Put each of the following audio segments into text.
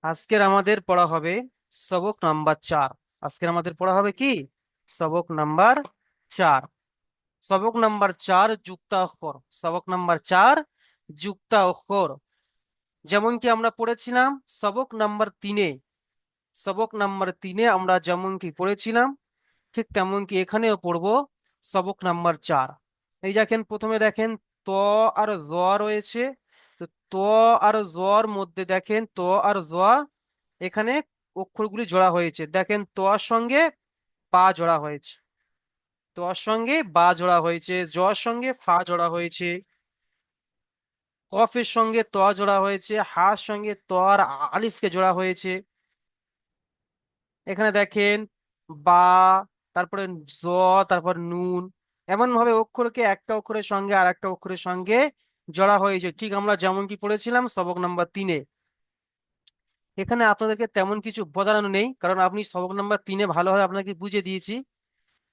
আজকের আমাদের পড়া হবে সবক নাম্বার 4। আজকের আমাদের পড়া হবে কি? সবক নাম্বার 4। সবক নাম্বার 4 যুক্তাক্ষর। সবক নাম্বার 4 যুক্তাক্ষর। যেমন কি আমরা পড়েছিলাম সবক নাম্বার 3-এ। সবক নাম্বার 3-এ আমরা যেমন কি পড়েছিলাম ঠিক তেমন কি এখানেও পড়বো সবক নাম্বার 4। এই দেখেন, প্রথমে দেখেন ত আর জ রয়েছে। তো ত আর জর মধ্যে দেখেন ত আর জ এখানে অক্ষরগুলি জোড়া হয়েছে। দেখেন তোয়ার সঙ্গে পা জোড়া হয়েছে, তোয়ার সঙ্গে বা জোড়া হয়েছে, জর সঙ্গে ফা জোড়া হয়েছে, কফের সঙ্গে ত জোড়া হয়েছে, হার সঙ্গে ত আর আলিফকে জোড়া হয়েছে। এখানে দেখেন বা, তারপরে জ, তারপর নুন, এমন ভাবে অক্ষরকে একটা অক্ষরের সঙ্গে আর একটা অক্ষরের সঙ্গে জোড়া হয়েছে, ঠিক আমরা যেমন কি পড়েছিলাম সবক নাম্বার 3-এ। এখানে আপনাদেরকে তেমন কিছু বোঝানো নেই, কারণ আপনি সবক নাম্বার 3-এ ভালোভাবে আপনাকে বুঝিয়ে দিয়েছি,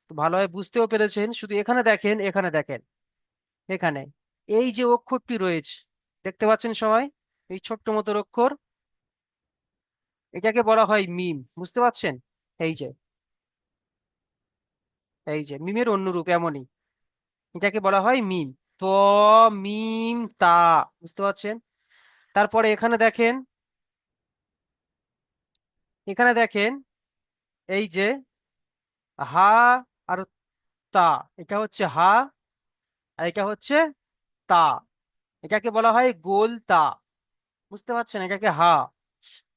তো ভালোভাবে বুঝতেও পেরেছেন। শুধু এখানে দেখেন, এখানে দেখেন, এখানে এই যে অক্ষরটি রয়েছে দেখতে পাচ্ছেন সবাই, এই ছোট্ট মতো অক্ষর, এটাকে বলা হয় মিম। বুঝতে পারছেন? এই যে, এই যে মিমের অন্য রূপ এমনই, এটাকে বলা হয় মিম। তো মিম তা, বুঝতে পারছেন? তারপরে এখানে দেখেন, এখানে দেখেন এই যে হা আর তা, এটা হচ্ছে হা আর এটা হচ্ছে তা, এটাকে বলা হয় গোল তা। বুঝতে পারছেন? এটাকে হা।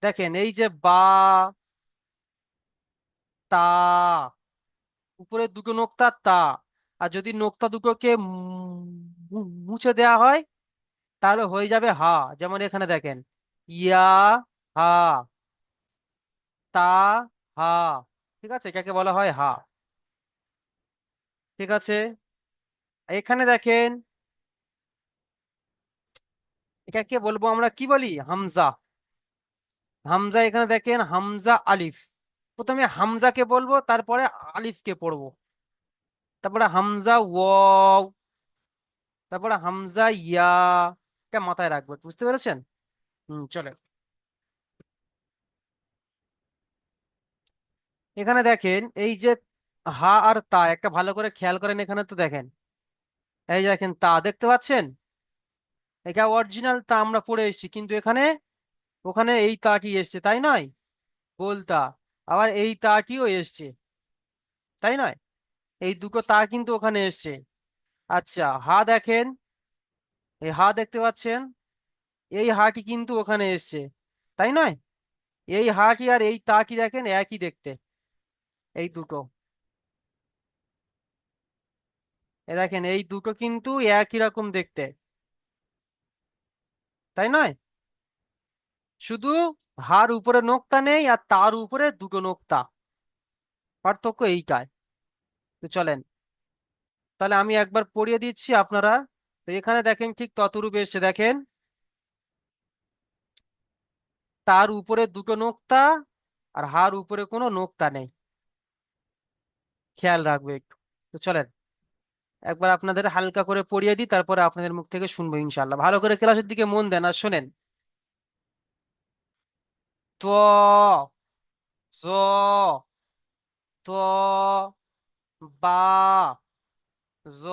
দেখেন এই যে বা, তা, উপরে দুটো নোক্তা তা, আর যদি নোক্তা দুটোকে মুছে দেওয়া হয় তাহলে হয়ে যাবে হা। যেমন এখানে দেখেন ইয়া, হা, তা, হা। ঠিক আছে, এটাকে বলা হয় হা। ঠিক আছে, এখানে দেখেন এটাকে বলবো আমরা কি বলি, হামজা। হামজা, এখানে দেখেন হামজা আলিফ। প্রথমে হামজাকে বলবো, তারপরে আলিফকে পড়বো, তারপরে হামজা ওয়াও, তারপরে হামজা ইয়া। এটা মাথায় রাখবো, বুঝতে পেরেছেন? চলে। এখানে দেখেন এই যে হা আর তা, একটা ভালো করে খেয়াল করেন, এখানে তো দেখেন, এই যে দেখেন তা দেখতে পাচ্ছেন, এটা অরিজিনাল তা আমরা পড়ে এসেছি, কিন্তু এখানে ওখানে এই তাটি এসছে, তাই নয়? গোল তা। আবার এই তাটিও এসছে, তাই নয়? এই দুটো তা কিন্তু ওখানে এসছে। আচ্ছা, হা দেখেন, এই হা দেখতে পাচ্ছেন, এই হাটি কিন্তু ওখানে এসছে, তাই নয়? এই হাটি আর এই তাটি দেখেন একই দেখতে, এই দুটো, এ দেখেন এই দুটো কিন্তু একই রকম দেখতে, তাই নয়? শুধু হার উপরে নোকতা নেই আর তার উপরে দুটো নোকতা, পার্থক্য এইটাই। তো চলেন, তাহলে আমি একবার পড়িয়ে দিচ্ছি আপনারা। তো এখানে দেখেন ঠিক ততরূপ এসছে, দেখেন তার উপরে দুটো নোকতা আর হার উপরে কোনো নোকতা নেই, খেয়াল রাখবে একটু। তো চলেন একবার আপনাদের হালকা করে পড়িয়ে দিই, তারপরে আপনাদের মুখ থেকে শুনবো ইনশাল্লাহ। ভালো করে ক্লাসের দিকে মন দেন আর শোনেন। ত, জ, ত, বা, জ,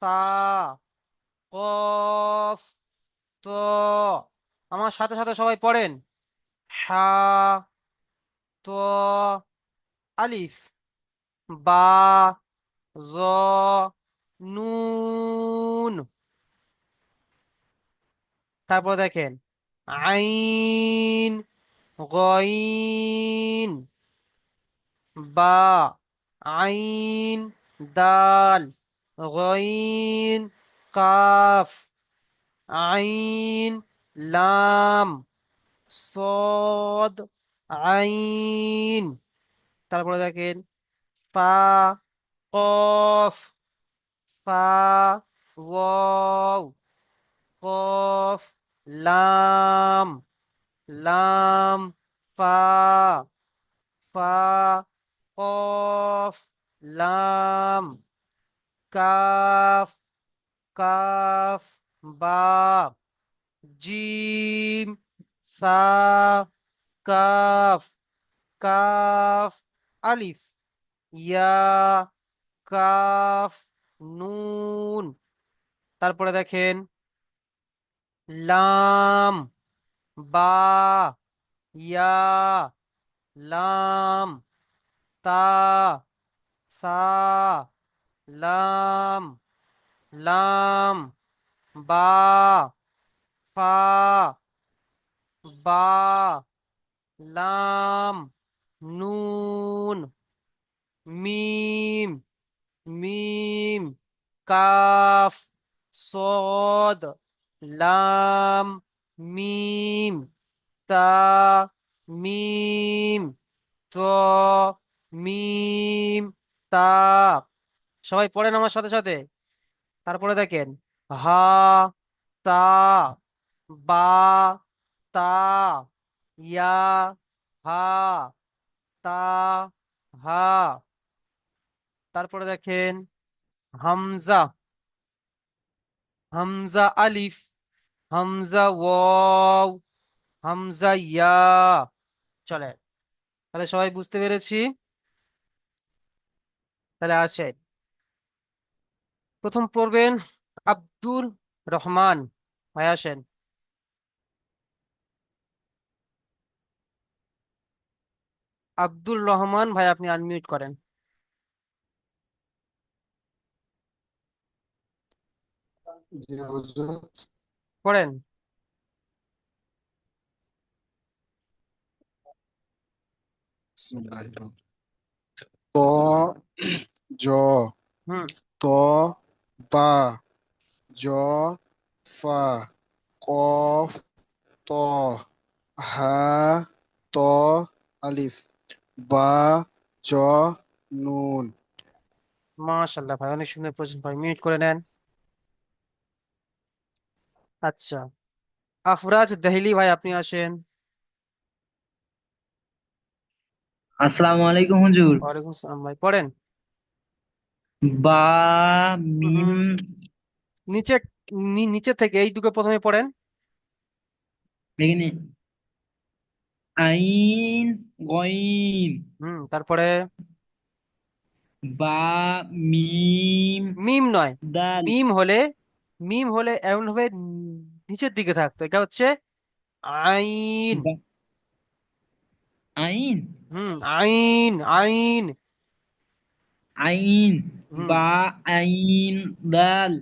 ফা, কফ, তো। আমার সাথে সাথে সবাই পড়েন। হা, তো, আলিফ, বা, জ, নুন। তারপর দেখেন আইন, গইন, বা, আইন, দাল, গইন, কাফ, আইন, লাম, সদ, আইন। তারপরে দেখেন ফা, কফ, ফা, ওয়াও, কফ, লাম, লাম, ফা, ফা, কফ, লাম, কাফ, কাফ, বা, জিম, সা, কাফ, কাফ আলিফ, ইয়া, কাফ নুন। তারপরে দেখেন লাম, বা, ইয়া, লাম, তা, সা, লাম, লাম, বা, ফা, বা, লাম, নুন, মিম, মিম, কাফ, সদ, লাম, মিম, তা, মিম, ত, মিম, তা। সবাই পড়েন আমার সাথে সাথে। তারপরে দেখেন হা, তা, বা, তা, ইয়া, হা, তা, হা। তারপরে দেখেন হামজা, হামজা আলিফ, হামজা ওয়াও, হামজা ইয়া। চলে, তাহলে সবাই বুঝতে পেরেছি। তাহলে আসে প্রথম পড়বেন আব্দুর রহমান ভাই, আসেন। আব্দুল রহমান ভাই, আপনি আনমিউট করেন। জি হুজুর। পড়েন। বিসমিল্লাহির রহমানির রহিম। জ, হুম। ত, বা, জ, ফা, কফ, ত, হা, ত, আলিফ, বা, জ, নুন। মাশাল্লাহ ভাই, অনেক সুন্দর পড়েছেন ভাই, মিউট করে নেন। আচ্ছা, আফরাজ দেহলি ভাই, আপনি আসেন। আসসালামু আলাইকুম হুজুর। ওয়ালাইকুম আসসালাম ভাই, পড়েন। বা মিম উম, নিচে, নিচে থেকে এই দুটো প্রথমে পড়েন। এখানে আইন গইন তারপরে বা মিম মিম নয়, দাল মিম হলে, মিম হলে এমন ভাবে নিচের দিকে থাকতো, এটা হচ্ছে আইন। বা আইন আইন, আইন। আইন হুম। বা আইন দাল।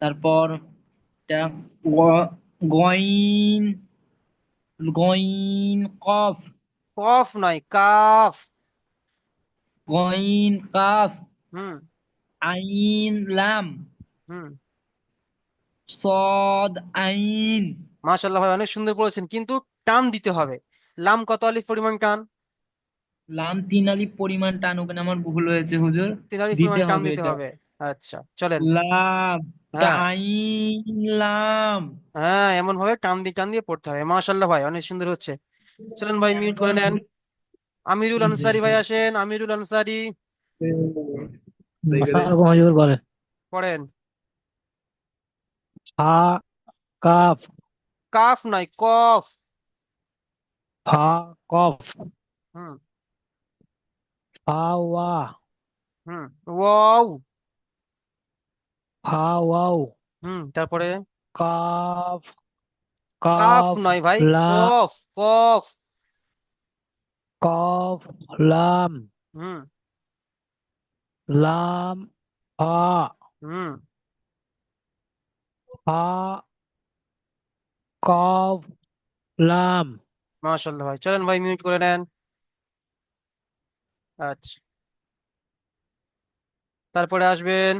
তারপর এটা গইন গইন কফ কফ নয়, কাফ। গইন কাফ হুম। আইন লাম হুম। সদ আইন। মাশাল্লাহ ভাই, অনেক সুন্দর বলেছেন, কিন্তু টান দিতে হবে। লাম কত আলিফ পরিমাণ টান? লাম তিন আলিফ পরিমাণ টান, ওখানে আমার ভুল হয়েছে হুজুর। 3 আলিফ পরিমাণ দিতে টান হবে দিতে এটা। হবে। আচ্ছা, চলেন। লাম, এটা হ্যাঁ, আইন লাম। হ্যাঁ, এমন ভাবে টান দিয়ে টান দিয়ে পড়তে হবে। মাশাল্লাহ ভাই, অনেক সুন্দর হচ্ছে। চলেন ভাই, মিউট করে নেন। আমিরুল আনসারি ভাই, আসেন। আমিরুল আনসারি, আসসালামু আলাইকুম হুজুর, বলেন। পড়েন। হা, কাফ, কাফ নয়, কফ। হা, কফ, হুম। হা, ওয়া, হুম। ওয়াও। হা, ওয়াও, তারপরে কাফ, কাফ কাফ, নয় ভাই, লা, কফ, কফ। কফ, লাম, হুম। লাম, হা, হুম। হা, কফ, লাম। মাশাল্লাহ ভাই, চলেন ভাই, মিউট করে নেন। আচ্ছা, তারপরে আসবেন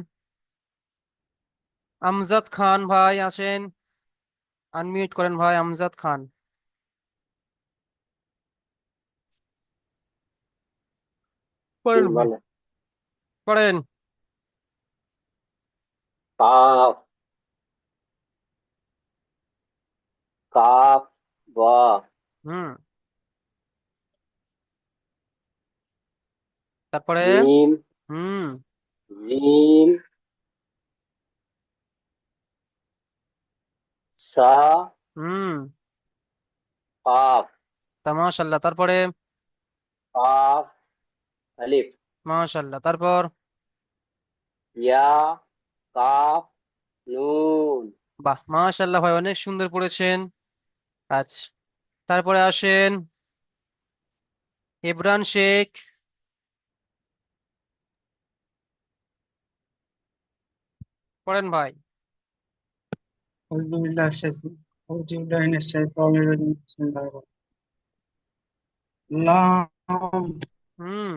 আমজাদ খান ভাই, আসেন। আনমিউট করেন ভাই, আমজাদ খান, পড়েন ভাই, বলে পড়েন। কাফ, কাফ, বা, হুম। তারপরে মিম, হুম। জিম, সা, হুম, কাফ তা মাশাল্লাহ। তারপরে কাফ আলিফ মাশাল্লাহ। তারপর ইয়া কাফ নুন বাহ, মাশাল্লাহ ভাই, অনেক সুন্দর পড়েছেন। আচ্ছা, তারপরে আসেন ইবরান শেখ। পড়েন ভাই। أعوذ بالله الشيطان أعوذ بالله من الشيطان الرجيم بسم الله الرحمن الرحيم হুম,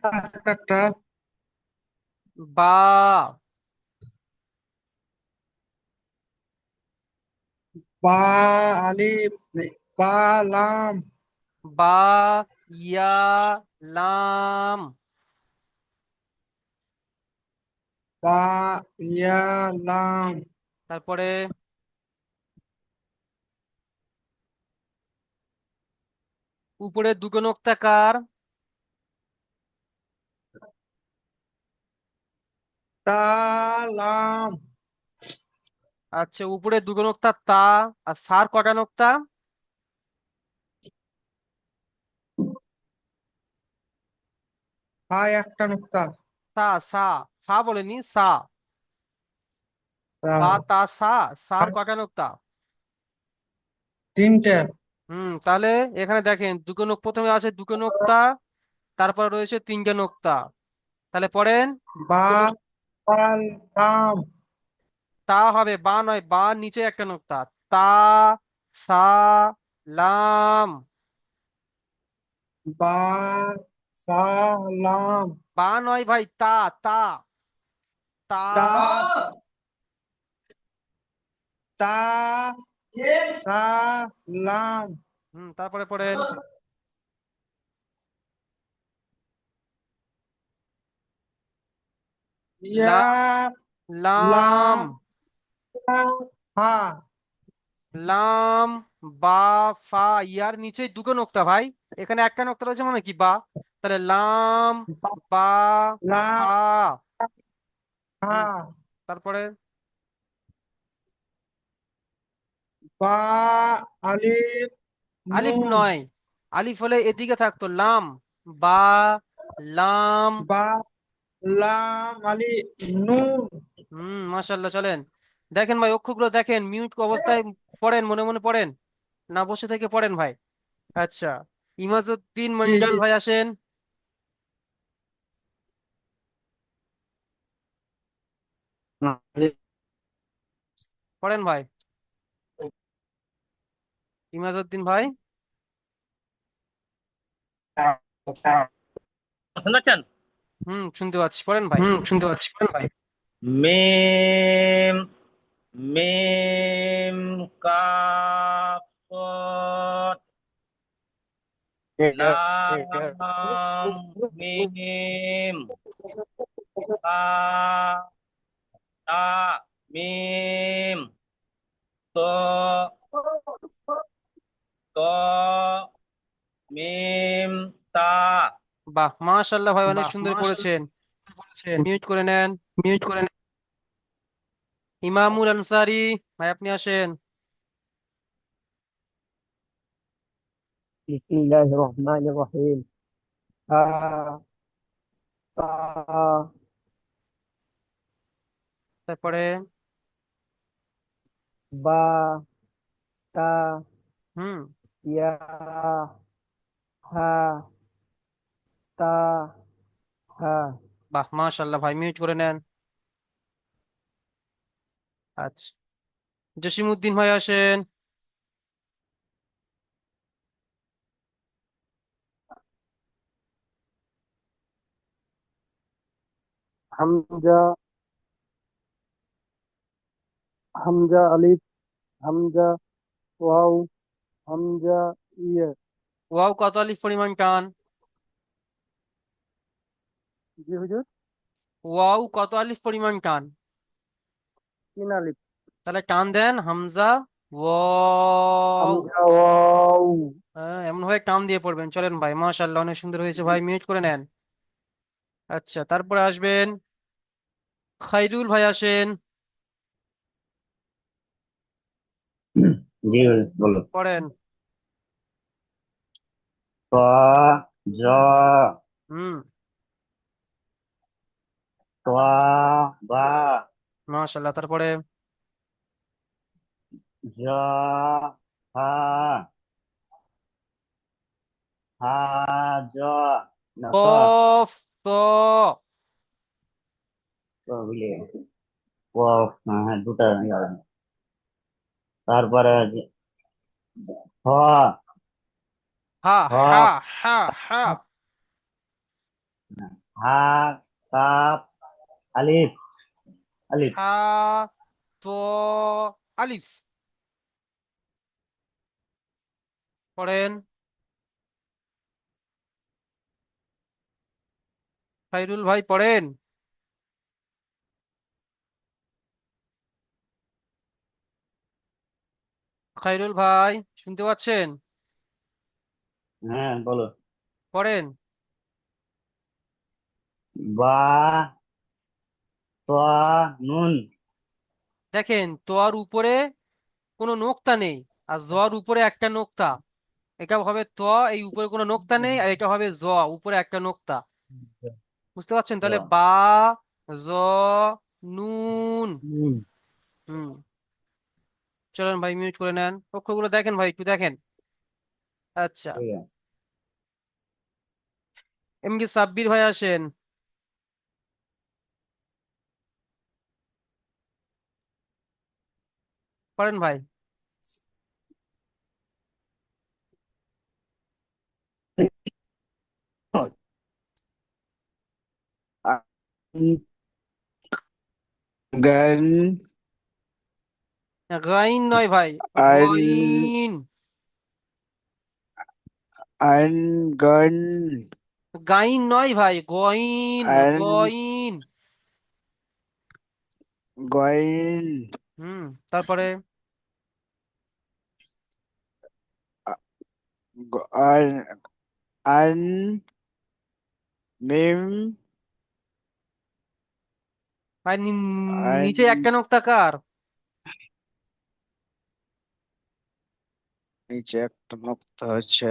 لام বা, با ألف با لام বা, ইয়া, লাম। با يا لام তারপরে উপরে দুটো নোক্তা কার? تا لام আচ্ছা, উপরে দুটো নোক্তা তা, আর সার কটা নোক্তা? হ্যাঁ একটা নুক্তা সা, সা, সা বলেনি, সা। তা, বা, তা, সা, সার কটা নোক্তা? তিনটে তাহলে এখানে দেখেন দুটো নোক প্রথমে আছে দুটো নোক্তা, তারপর রয়েছে তিনটে নোক্তা। তাহলে পড়েন। বা আল লাম তা হবে, বা নয়, বা নিচে একটা নোক্তা। তা, সা, লাম। বা সা লাম বা নয় ভাই, তা, তা, তা। তা তা সা লাম তারপরে পড়েন লা, ইয়া লাম, লাম হা লাম, বা, ফা, ইয়ার নিচে দুটো নোক্তা ভাই। এখানে একটা নোক্তা রয়েছে মানে কি, বা। তাহলে লাম, বা, ফা। লাম হা হুম, তারপরে বা আলিফ আলিফ নুন নয়, আলিফ হলে এদিকে থাকতো লাম, বা, লাম। বা লাম আলিফ নুন মাশাল্লাহ। চলেন দেখেন ভাই, অক্ষরগুলো দেখেন, মিউট অবস্থায় পড়েন, মনে মনে পড়েন, না বসে থেকে পড়েন ভাই। আচ্ছা, ইমাজউদ্দিন জি মন্ডল জি ভাই আসেন। পড়েন ভাই, ইমাজউদ্দিন ভাই। শোনাচ্ছেন? শুনতে পাচ্ছি, পড়েন ভাই। শুনতে পাচ্ছি, বলেন ভাই। মিম মিম কাফ সদ লাম মিম তা তা মিম ত ত মিম তা। বাহ, মাশাল্লাহ ভাই, অনেক বাহ, সুন্দর মাশাআল্লাহ পড়েছেন। বলেছেন। মিউট করে নেন। মিউট করে নেন। ইমামুল আনসারি ভাই, আপনি আসেন। بسم الله الرحمن الرحيم آ تا তারপরে با تا হুম يا ها تا ها বাহ, মাশাল্লাহ ভাই, মিউট করে নেন। আচ্ছা, জসিমউদ্দিন ভাই আসেন। حمزة حمزة ألف حمزة واو حمزة إيه ওয়াও কত আলিফ পরিমাণ টান? জি হুজুর ওয়াও কত আলিফ পরিমাণ টান? 3 আলিফ তাহলে টান দেন হামজা ওয়াও। হামজা ওয়াও। এমন ভাবে টান দিয়ে পড়বেন। চলেন ভাই, মাশাআল্লাহ, অনেক সুন্দর হয়েছে ভাই, মিউট করে নেন। আচ্ছা, তারপরে আসবেন খাইরুল ভাই, আসেন, জি বলো। পড়েন। ক, জ, হুম। ট, বা, মাশাআল্লাহ, তারপরে জ, হা, হা, জ, না ত, কফ, ত, ত বুঝলে, ক, হ্যাঁ দুটা ইয়ে হবে। তারপরে হ, হা, হা, হ, হা, হা, হা, কাপ, আলিফ, আলিফ, হা, ত, আলিফ, পড়েন। খাইরুল ভাই, পড়েন। খাইরুল ভাই, শুনতে পাচ্ছেন? হ্যাঁ বলো। পড়েন। বা, ত, নুন, দেখেন, তোয়ার উপরে কোনো নোক্তা নেই, আর জর উপরে একটা নোক্তা। এটা হবে ত, এই উপরে কোনো নোক্তা নেই, আর এটা হবে জ, উপরে একটা নোক্তা। বুঝতে পারছেন? জ, তাহলে বা, জ, নুন। নুন, হুম। চলেন ভাই, মিউট করে নেন, অক্ষরগুলো দেখেন ভাই, একটু দেখেন। আচ্ছা, ঠিক আছে। এমকে সাব্বির ভাই, আসেন, পড়েন ভাই। গান, গাইন নয় ভাই, আন, গইন। আন, গান, গাইন নয় ভাই, গইন, আন, গইন। গাইন, হুম। তারপরে আন, আন, মিম, ভাই, আন, নিচে একটা নোক্তা কার? নিচে একটা নক্তা হচ্ছে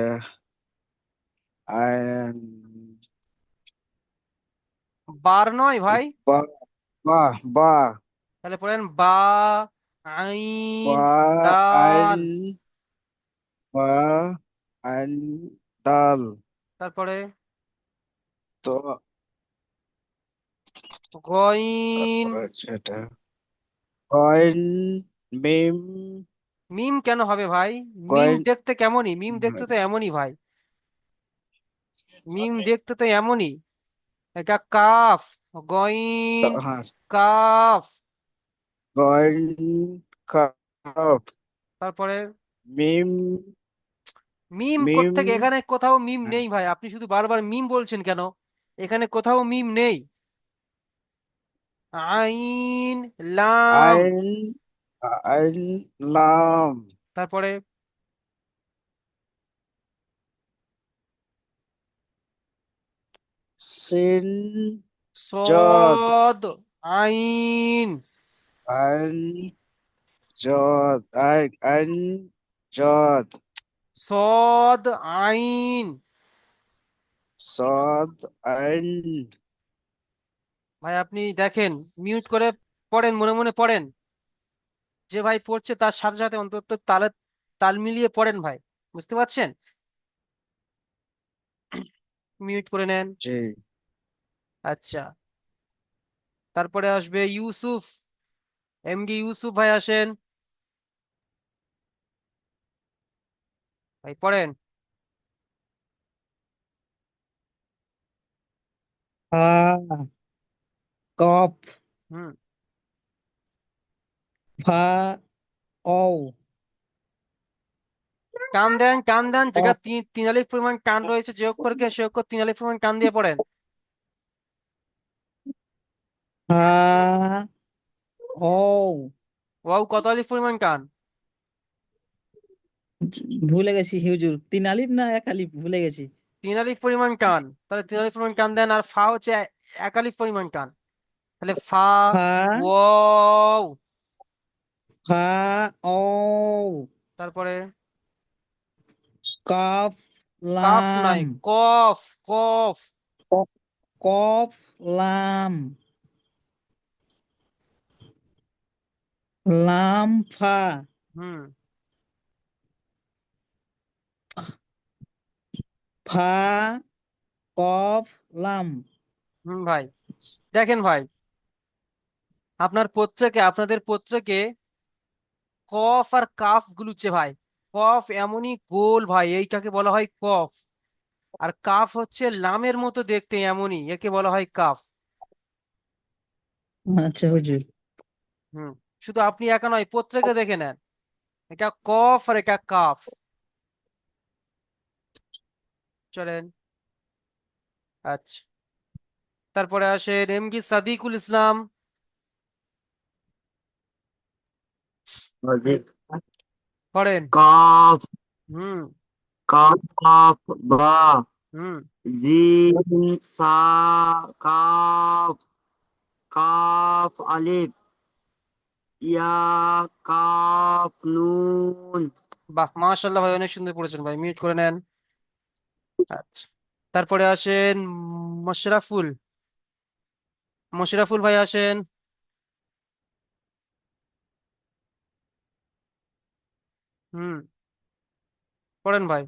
আন, বার নয় ভাই। বা, বা, বা, তাহলে পড়েন বা, আইন, বা, আন, দাল। বা, আন, দাল, তারপরে তো গইন। তারপরে হচ্ছে এটা কয়েন, মিম, মিম কেন হবে ভাই? মিম কয়েন, দেখতে কেমনই, মিম দেখতে তো এমনই ভাই, মিম দেখতে তো এমনই। এটা কাফ, গইন, হ্যাঁ, কাফ। কয়েন, কাপ, তারপরে মিম, মিম মিম, কোত্থেকে? এখানে কোথাও মিম নেই ভাই, আপনি শুধু বারবার মিম বলছেন কেন? এখানে কোথাও মিম নেই। আইন, লাম। আইন, আইন, লাম, তারপরে সিন, জদ, সদ, আইন, আইন, জদ, আইন, আইন, জদ, সদ, আইন। সদ, আইন, ভাই আপনি দেখেন, মিউট করে পড়েন, মনে মনে পড়েন। যে ভাই পড়ছে তার সাথে সাথে অন্তত তালে তাল মিলিয়ে পড়েন ভাই। বুঝতে পারছেন? মিউট করে নেন। জি, আচ্ছা, তারপরে আসবে ইউসুফ, এমডি ইউসুফ ভাই, আসেন ভাই, পড়েন। ফা, কফ, হুম। ফা, অও, টান দেন, টান দেন, যেটা অফ, তিন আলিফ পরিমাণ টান রয়েছে যে অক্ষরকে, সে অক্ষর তিন আলিফ পরিমাণ টান দিয়ে পড়েন। ফা, অও, ওয়াও কত আলিফ পরিমাণ টান? ভুলে গেছি হুজুর, 3 আলিফ না 1 আলিফ ভুলে গেছি। 3 আলিফ পরিমাণ টান, তাহলে 3 আলিফ পরিমাণ টান দেন, আর ফা হচ্ছে 1 আলিফ পরিমাণ টান, তাহলে ফা ফা, ওয়াও, ফা, ও, তারপরে কফ, কাফ লাম, নয়, কফ, কফ, ক- কফ, লাম, লাম, ফা, হুম ফা, কফ, লাম। হুম ভাই, দেখেন ভাই, আপনাদের পত্রকে কফ আর কাফ গুলুচ্ছে ভাই। কফ এমনই গোল ভাই, এইটাকে বলা হয় কফ। আর কাফ হচ্ছে লামের মতো দেখতে, এমনই, একে বলা হয় কাফ। আচ্ছা হুজুর। হুম শুধু আপনি একা নয়, পত্রকে দেখে নেন, এটা কফ আর এটা কাফ। চলেন, আচ্ছা, তারপরে আসেন এমডি সাদিকুল ইসলাম, জি। পড়েন। কফ, হুম কফ, বা, হুম জিম, সা, কাফ, কাফ, আলিফ, ইয়া, কাফ, নুন। বাহ, মাশাআল্লাহ ভাই, অনেক সুন্দর পড়েছেন ভাই, মিউট করে নেন। আচ্ছা, তারপরে আসেন মশরাফুল, মশরাফুল ভাই আসেন। হুম পড়েন ভাই।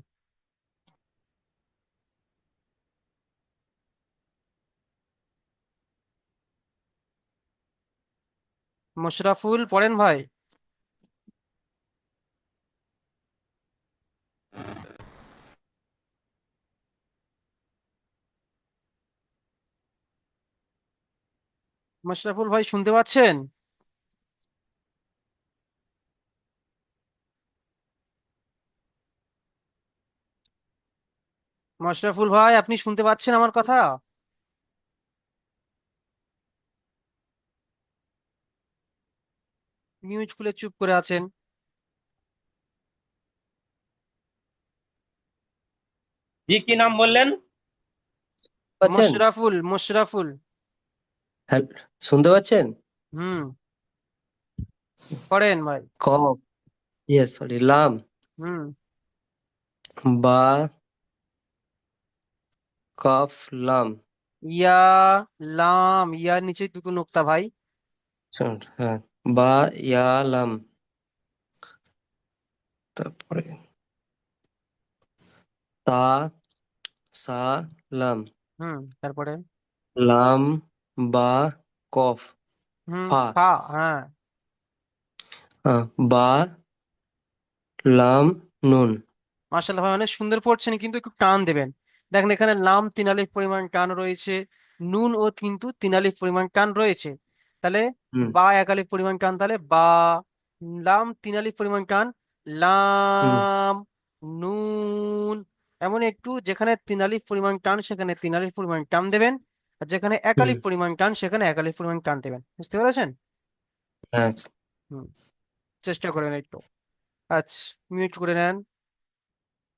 মশরাফুল পড়েন ভাই। মশরাফুল ভাই শুনতে পাচ্ছেন? মশরাফুল ভাই, আপনি শুনতে পাচ্ছেন আমার কথা? মিউট খুলে চুপ করে আছেন। জি, কি নাম বললেন? পাচ্ছেন? মশরাফুল, মশরাফুল। হ্যাঁ, শুনতে পাচ্ছেন? হুম পড়েন ভাই। কফ, সরি, লাম, হুম বা, কফ, লাম। ইয়া, লাম, ইয়ার নিচে দুটো নোক্তা ভাই। শুনুন, হ্যাঁ, বা, ইয়া, লাম, তারপরে তা, সা, লাম, তারপরে লাম, বা, কফ, ফা, ফা, হ্যাঁ। বা, লাম, নুন। মাশাআল্লাহ ভাই, অনেক সুন্দর পড়ছেন, কিন্তু একটু টান দেবেন। দেখেন এখানে লাম 3 আলিফ পরিমাণ টান রয়েছে, নুন ও কিন্তু 3 আলিফ পরিমাণ টান রয়েছে, তাহলে হুম, বা 1 আলিফ পরিমাণ টান, তাহলে বা, লাম 3 আলিফ পরিমাণ টান, হুম, লাম, নুন। এমন একটু যেখানে 3 আলিফ পরিমাণ টান সেখানে 3 আলিফ পরিমাণ টান দেবেন, আর যেখানে এক হুম, আলিফ পরিমাণ টান সেখানে 1 আলিফ পরিমাণ টান দেবেন। বুঝতে পেরেছেন? হ্যাঁ। হুম চেষ্টা করেন একটু। আচ্ছা, মিউট করে নেন।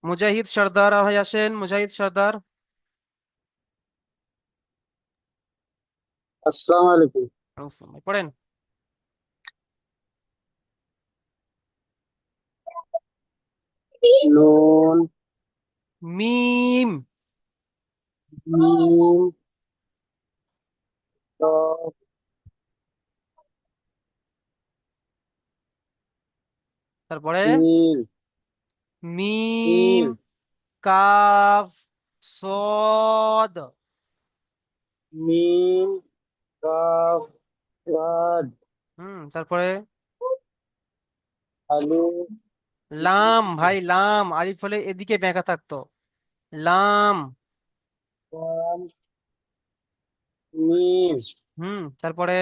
মুজাহিদ সর্দার ভাই আসেন, মুজাহিদ সর্দার। अस्सलाम वालेकुम। আসসালাম ভাই, পড়েন। नून, মিম, मीम, काफ, তারপরে सीन, মিম, सीन, কাফ, সদ। मीम, काफ, साद, তারপরে अलिफ, লাম ভাই, লাম আলিফ হলে এদিকে বেঁকা থাকতো, লাম। लाम, मीम, তারপরে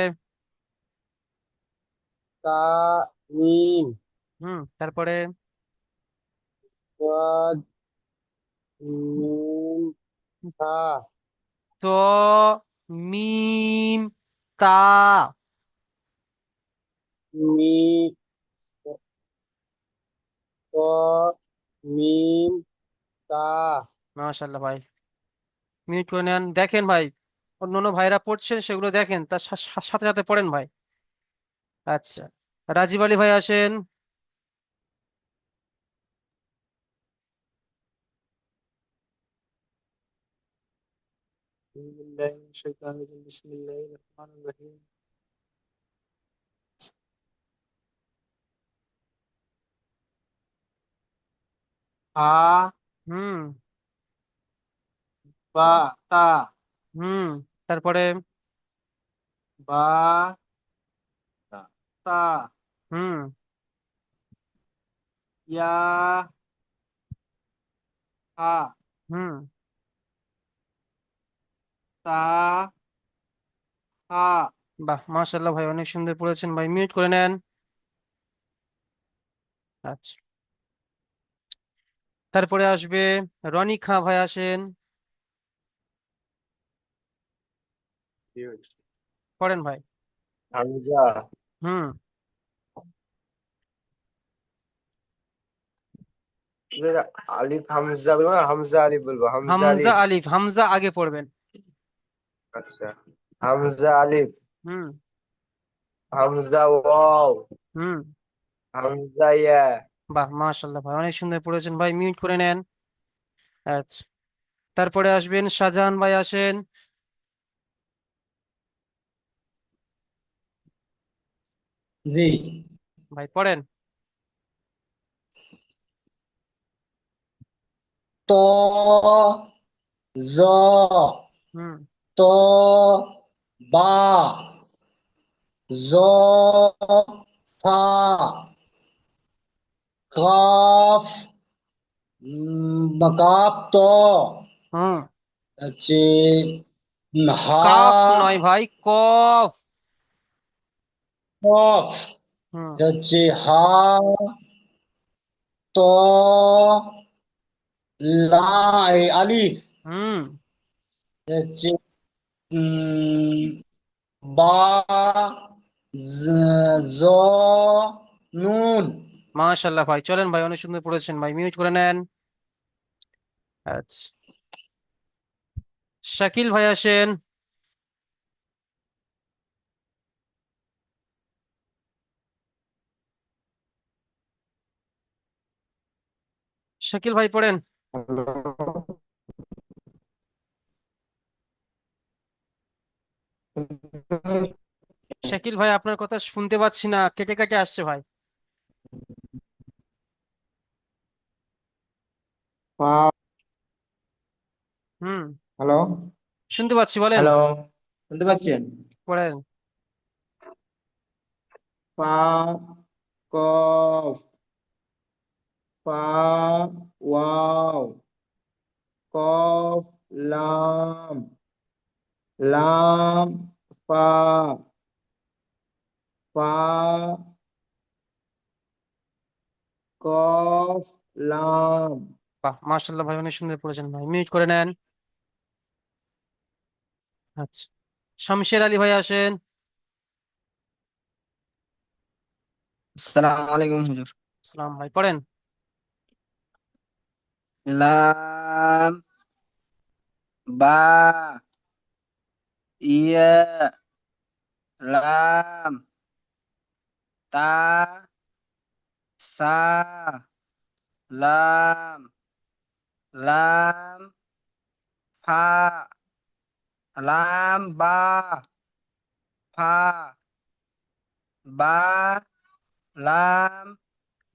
ता, मीम, তারপরে साद, नून, था, তো, মিম, তা, मी, तो, মিম তা মাশাআল্লাহ ভাই, মিউট করে নেন। দেখেন ভাই, অন্য ভাইরা পড়ছেন সেগুলো দেখেন, তার সাথে সাথে পড়েন ভাই। আচ্ছা, রাজীব আলী ভাই আসেন। হা হুম। বা তা হুম। তারপরে বা তা তা হুম। ইয়া হা হুম। তা হা বাহ, মাশাআল্লাহ ভাই, অনেক সুন্দর পড়েছেন ভাই, মিউট করে নেন। আচ্ছা, তারপরে আসবে রনি খাঁ ভাই, আসেন, পড়েন ভাই। হামজা হুম। আলিফ হামজা বলবো না হামজা আলিফ বলবো হামজা হামজা আলিফ আলিফ, হামজা আগে পড়বেন। আচ্ছা হামজা আলিফ হুম। হামজা ওয়াও হুম। হামজা ইয়া বাহ, মাশাআল্লাহ ভাই, অনেক সুন্দর পড়েছেন ভাই, মিউট করে নেন। আচ্ছা, তারপরে আসবেন শাহজাহান ভাই, আসেন জি। ভাই, পড়েন। ত জ হুম। ত বা জ ফা কাফ কাফ ত হুম। হচ্ছে হা কাফ নয় ভাই, কফ। কফ হুম। হচ্ছে হা ত লা আলিফ হুম। হচ্ছে উম, বা জ নুন। মাশাআল্লাহ ভাই, চলেন ভাই, অনেক সুন্দর পড়েছেন ভাই, মিউট করে নেন। আচ্ছা, শাকিল ভাই, আসেন। শাকিল ভাই, পড়েন। শাকিল ভাই, আপনার কথা শুনতে পাচ্ছি না, কেটে কেটে আসছে ভাই। পা হুম। হ্যালো শুনতে পাচ্ছি, বলেন। হ্যালো শুনতে পাচ্ছেন পড়েন। পা কফ পা ওয়াও কফ লাম লাম ফা ফা কফ লাম বাহ, মাশাআল্লাহ ভাই, অনেক সুন্দর পড়েছেন ভাই, মিউট করে নেন। আচ্ছা, শামশের আলী ভাই, আসেন। আসসালামু আলাইকুম হুজুর। সালাম ভাই, পড়েন। লাম বা ইয়া লাম তা সা লাম লাম ফা লাম বা ফা বা লাম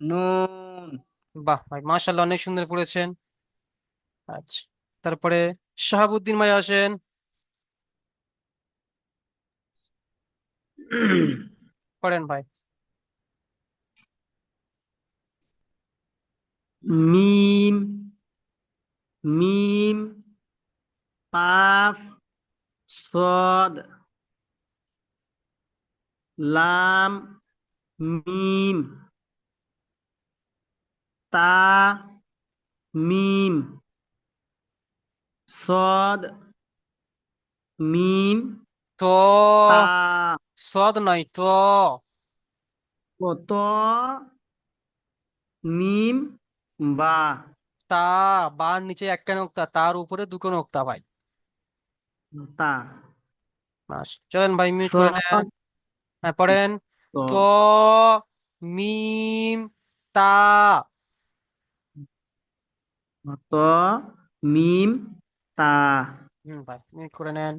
নুন। বাহ ভাই, মাশাআল্লাহ, অনেক সুন্দর পড়েছেন। আচ্ছা, তারপরে শাহাবুদ্দিন ভাই, আসেন। পড়েন ভাই। মিম মিম কাফ সদ লাম মিম তা মিম সদ মিম তো তা সদ নয়, তো। কত মিম বা তা, বার নিচে একটা নোক্তা, তার উপরে দুটো নোক্তা ভাই। তা বাস, চলেন ভাই মিউট করে নেন। সদ হ্যাঁ পড়েন। ত ত, মিম, তা। ত মিম তা ভাই মিউট করে নেন।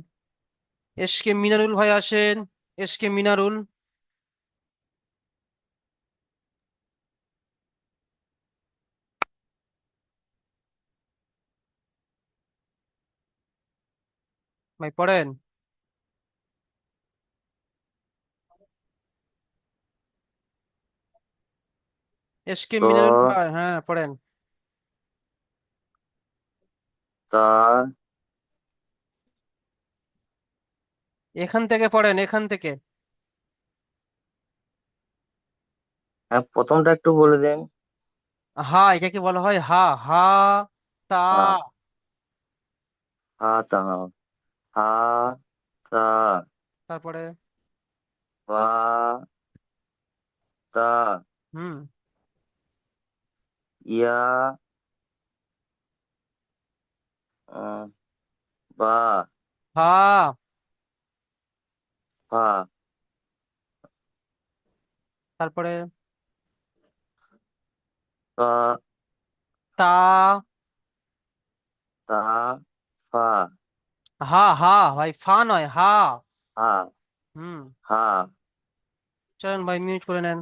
এসকে মিনারুল ভাই আসেন। এসকে মিনারুল। ভাই পড়েন। এসকে ত মিনারুল ভাই, হ্যাঁ পড়েন। তা এখান থেকে পড়েন, এখান থেকে। হ্যাঁ প্রথমটা একটু বলে দেন। হা, এটাকে বলা হয় হা। হা, তা। হা হা তা হা তা তারপরে বা তা হুম, ইয়া উম, বা হা, ফা তারপরে তা তা। তা ফা হা, হা ভাই, ফা নয়, হা। হা হুম, হা চলেন ভাই মিউট করে নেন।